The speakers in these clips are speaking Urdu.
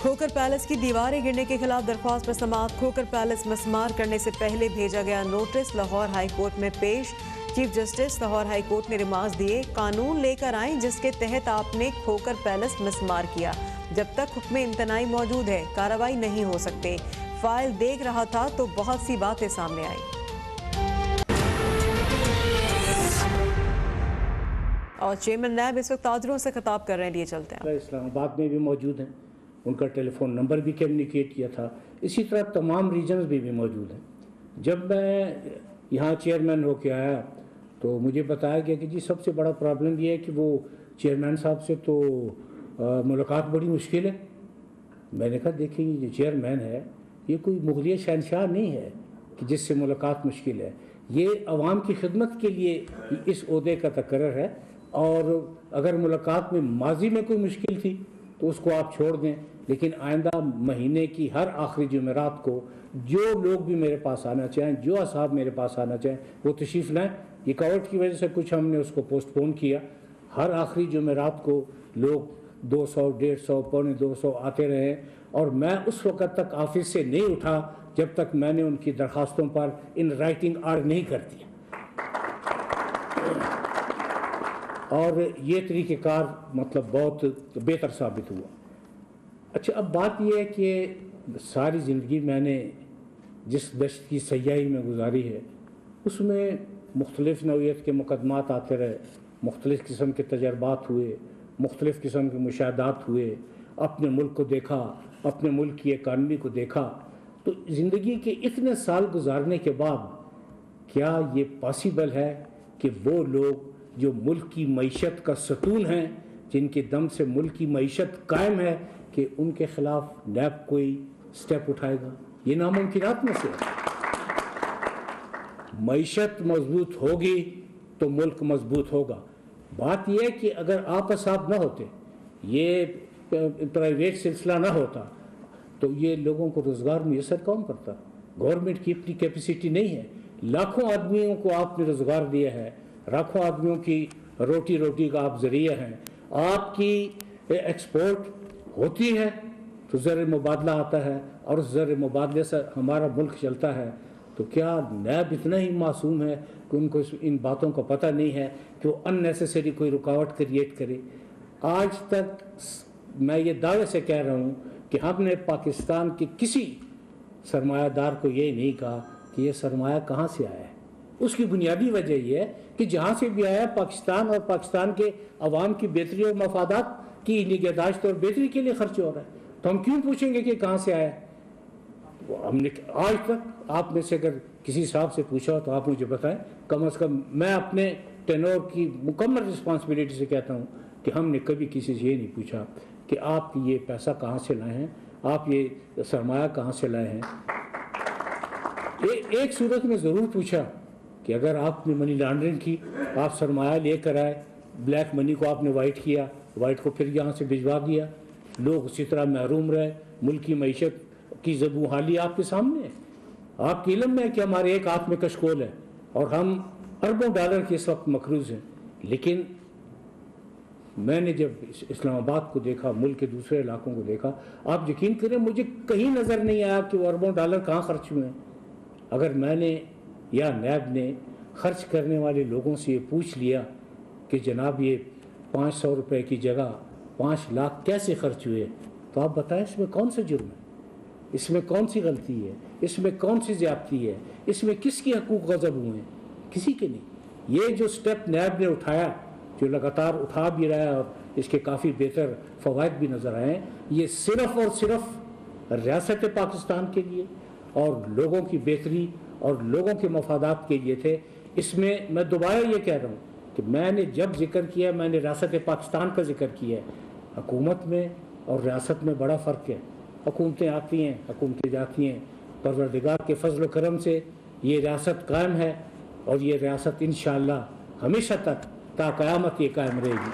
کھوکر پیلس کی دیواریں گرنے کے خلاف درخواست پر سماعت۔ کھوکر پیلس مسمار کرنے سے پہلے بھیجا گیا نوٹس لاہور ہائی کورٹ میں پیش۔ Chief justice Lahore high court نے ریمارکس دیے، قانون لے کر آئیں جس کے تحت آپ نے کھوکر پیلس مسمار کیا۔ جب تک حکم امتناعی موجود ہے کارروائی نہیں ہو سکتے۔ فائل دیکھ رہا تھا تو بہت سی باتیں سامنے آئیں۔ اور چیئرمین نیب اس وقت تاجروں سے خطاب کر رہے ہیں، لیے چلتے ہیں۔ اسلام آباد میں بھی موجود ہیں، ان کا ٹیلی فون نمبر بھی کمیونیکیٹ کیا تھا، اسی طرح تمام ریجنز بھی موجود ہیں۔ جب میں یہاں چیئرمین ہو کے آیا تو مجھے بتایا گیا کہ جی سب سے بڑا پرابلم یہ ہے کہ وہ چیئرمین صاحب سے تو ملاقات بڑی مشکل ہے۔ میں نے کہا دیکھیں یہ جو چیئرمین ہے یہ کوئی مغلیہ شہنشاہ نہیں ہے کہ جس سے ملاقات مشکل ہے، یہ عوام کی خدمت کے لیے اس عہدے کا تقرر ہے، اور اگر ملاقات میں ماضی میں کوئی مشکل تھی تو اس کو آپ چھوڑ دیں، لیکن آئندہ مہینے کی ہر آخری جمعرات کو جو لوگ بھی میرے پاس آنا چاہیں، جو اصحاب میرے پاس آنا چاہیں وہ تشریف لائیں۔ یہ کووڈ کی وجہ سے کچھ ہم نے اس کو پوسٹ پون کیا، ہر آخری جمعرات کو لوگ 200 150 پونے 200 آتے رہے، اور میں اس وقت تک آفس سے نہیں اٹھا جب تک میں نے ان کی درخواستوں پر ان رائٹنگ آرڈر نہیں کر دیا، اور یہ طریقہ کار مطلب بہت بہتر ثابت ہوا۔ اچھا اب بات یہ ہے کہ ساری زندگی میں نے جس دشت کی سیاحی میں گزاری ہے اس میں مختلف نوعیت کے مقدمات آتے رہے، مختلف قسم کے تجربات ہوئے، مختلف قسم کے مشاہدات ہوئے، اپنے ملک کو دیکھا، اپنے ملک کی اکانومی کو دیکھا، تو زندگی کے اتنے سال گزارنے کے بعد کیا یہ پاسبل ہے کہ وہ لوگ جو ملک کی معیشت کا ستون ہیں، جن کے دم سے ملک کی معیشت قائم ہے، کہ ان کے خلاف نیب کوئی سٹیپ اٹھائے گا؟ یہ ناممکنات میں سے ہے۔ معیشت مضبوط ہوگی تو ملک مضبوط ہوگا۔ بات یہ ہے کہ اگر آپ اصحاب نہ ہوتے، یہ پرائیویٹ سلسلہ نہ ہوتا، تو یہ لوگوں کو روزگار میسر کون کرتا؟ گورنمنٹ کی اپنی کیپیسٹی نہیں ہے۔ لاکھوں آدمیوں کو آپ نے روزگار دیا ہے، لاکھوں آدمیوں کی روٹی کا آپ ذریعہ ہیں، آپ کی ایکسپورٹ ہوتی ہے تو زر مبادلہ آتا ہے، اور اس زر مبادلے سے ہمارا ملک چلتا ہے۔ تو کیا نیب اتنا ہی معصوم ہے کہ ان کو ان باتوں کا پتہ نہیں ہے کہ وہ ان نیسیسری کوئی رکاوٹ کریٹ کرے؟ آج تک میں یہ دعوے سے کہہ رہا ہوں کہ ہم نے پاکستان کے کسی سرمایہ دار کو یہ نہیں کہا کہ یہ سرمایہ کہاں سے آیا ہے۔ اس کی بنیادی وجہ یہ ہے کہ جہاں سے بھی آیا پاکستان اور پاکستان کے عوام کی بہتری اور مفادات کی نگہداشت اور بہتری کے لیے خرچ ہو رہا ہے، تو ہم کیوں پوچھیں گے کہ کہاں سے آیا؟ ہم نے آج تک آپ میں سے اگر کسی صاحب سے پوچھا ہو تو آپ مجھے بتائیں، کم از کم میں اپنے ٹینور کی مکمل رسپانسبلٹی سے کہتا ہوں کہ ہم نے کبھی کسی سے یہ نہیں پوچھا کہ آپ یہ پیسہ کہاں سے لائے ہیں، آپ یہ سرمایہ کہاں سے لائے ہیں۔ ایک صورت میں ضرور پوچھا کہ اگر آپ نے منی لانڈرنگ کی، آپ سرمایہ لے کر آئے، بلیک منی کو آپ نے وائٹ کیا، وائٹ کو پھر یہاں سے بھجوا دیا، لوگ اسی طرح محروم رہے، ملک کی معیشت کی زبوں حالی آپ کے سامنے ہے۔ آپ کے علم میں ہے کہ ہمارے ایک ہاتھ میں کشکول ہے اور ہم اربوں ڈالر کے اس وقت مقروض ہیں، لیکن میں نے جب اسلام آباد کو دیکھا، ملک کے دوسرے علاقوں کو دیکھا، آپ یقین کریں مجھے کہیں نظر نہیں آیا کہ وہ اربوں ڈالر کہاں خرچ ہوئے ہیں۔ اگر میں نے یا نیب نے خرچ کرنے والے لوگوں سے یہ پوچھ لیا کہ جناب یہ 500 روپے کی جگہ 5 لاکھ کیسے خرچ ہوئے، تو آپ بتائیں اس میں کون سا جرم ہے، اس میں کون سی غلطی ہے، اس میں کون سی زیادتی ہے، اس میں کس کی حقوق غصب ہوئے ہیں؟ کسی کے نہیں۔ یہ جو سٹیپ نیب نے اٹھایا، جو لگاتار اٹھا بھی رہا ہے اور اس کے کافی بہتر فوائد بھی نظر آئے ہیں، یہ صرف اور صرف ریاست پاکستان کے لیے اور لوگوں کی بہتری اور لوگوں کے مفادات کے لیے تھے۔ اس میں میں دوبارہ یہ کہہ رہا ہوں کہ میں نے جب ذکر کیا، میں نے ریاست پاکستان کا ذکر کیا ہے۔ حکومت میں اور ریاست میں بڑا فرق ہے۔ حکومتیں آتی ہیں، حکومتیں جاتی ہیں، پروردگار کے فضل و کرم سے یہ ریاست قائم ہے، اور یہ ریاست انشاءاللہ ہمیشہ تک تا قیامت یہ قائم رہے گی۔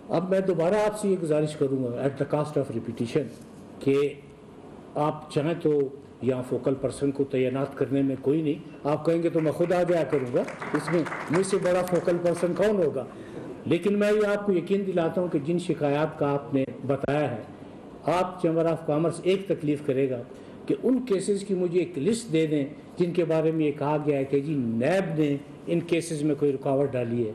اب میں دوبارہ آپ سے یہ گزارش کروں گا at the cost of repetition کہ آپ چاہیں تو یہاں فوکل پرسن کو تعینات کرنے میں کوئی نہیں، آپ کہیں گے تو میں خود آ جایا کروں گا، اس میں مجھ سے بڑا فوکل پرسن کون ہوگا؟ لیکن میں یہ آپ کو یقین دلاتا ہوں کہ جن شکایات کا آپ نے بتایا ہے، آپ چیمبر آف کامرس ایک تکلیف کرے گا کہ ان کیسز کی مجھے ایک لسٹ دے دیں جن کے بارے میں یہ کہا گیا ہے کہ جی نیب نے ان کیسز میں کوئی رکاوٹ ڈالی ہے۔